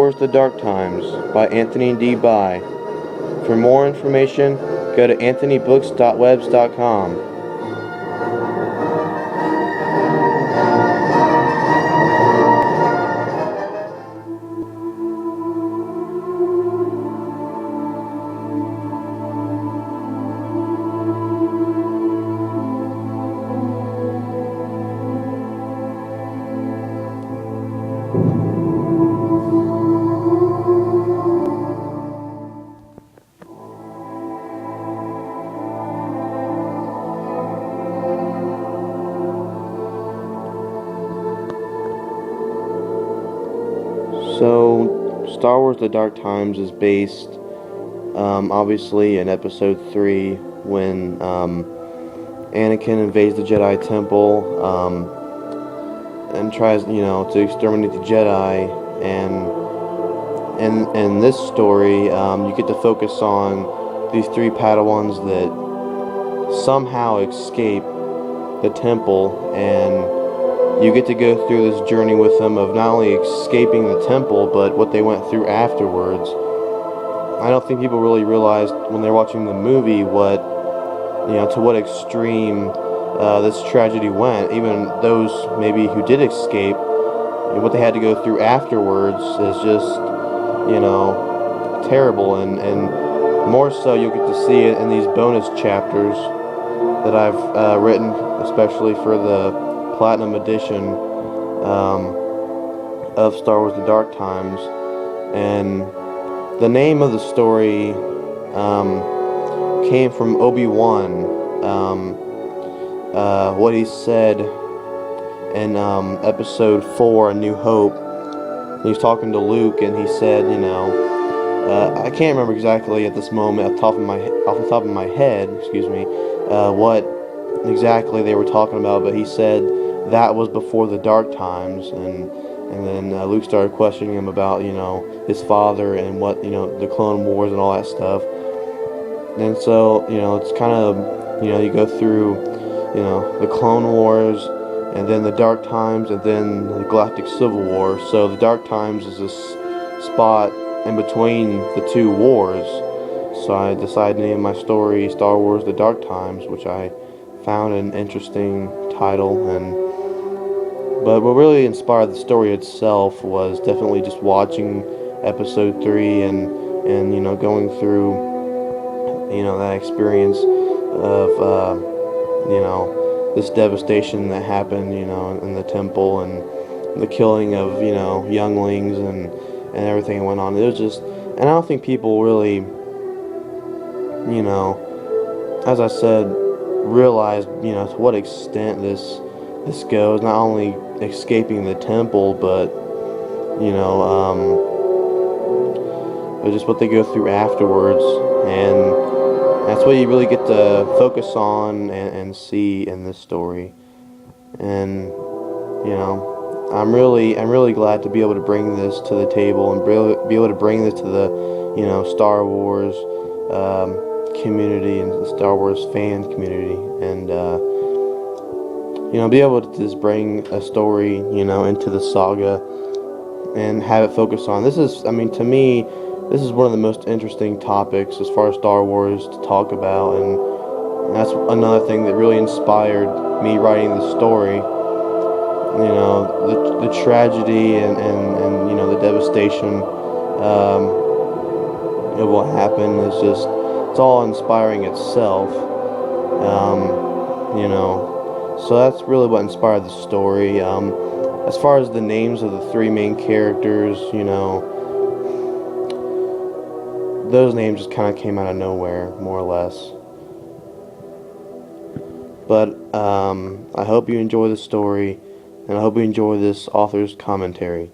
Wars The Dark Times by Anthony D. By. For more information, go to anthonybooks.webs.com. So, Star Wars The Dark Times is based, obviously, in Episode 3, when Anakin invades the Jedi Temple and tries, to exterminate the Jedi. And in this story, you get to focus on these three Padawans that somehow escape the temple, and you get to go through this journey with them of not only escaping the temple, but what they went through afterwards. I don't think people really realized when they're watching the movie to what extreme this tragedy went. Even those maybe who did escape, what they had to go through afterwards is just, terrible. And more so, you'll get to see it in these bonus chapters that I've written, especially for the Platinum Edition of Star Wars The Dark Times. And the name of the story came from Obi-Wan, what he said in Episode 4, A New Hope. He was talking to Luke, and he said, I can't remember exactly at this moment off the top of my head, what exactly they were talking about, but he said that was before the Dark Times, and then Luke started questioning him about, his father and what, the Clone Wars and all that stuff. And so, it's kind of, you go through, the Clone Wars, and then the Dark Times, and then the Galactic Civil War. So the Dark Times is this spot in between the two wars. So I decided to name my story Star Wars The Dark Times, which I found an interesting title. But what really inspired the story itself was definitely just watching Episode 3 and going through, that experience of, this devastation that happened, in the temple, and the killing of, younglings and everything that went on. It was just, and I don't think people really, as I said, realized, to what extent this goes. Not only escaping the temple, but just what they go through afterwards, and that's what you really get to focus on and see in this story. And I'm really glad to be able to bring this to the table and be able to bring this to the Star Wars community and the Star Wars fan community, and be able to just bring a story into the saga and have it focus on. This is, to me, this is one of the most interesting topics as far as Star Wars to talk about, and that's another thing that really inspired me writing the story. The tragedy and the devastation of what happened is just, it's all inspiring itself. So that's really what inspired the story. As far as the names of the three main characters, those names just kind of came out of nowhere, more or less. But I hope you enjoy the story, and I hope you enjoy this author's commentary.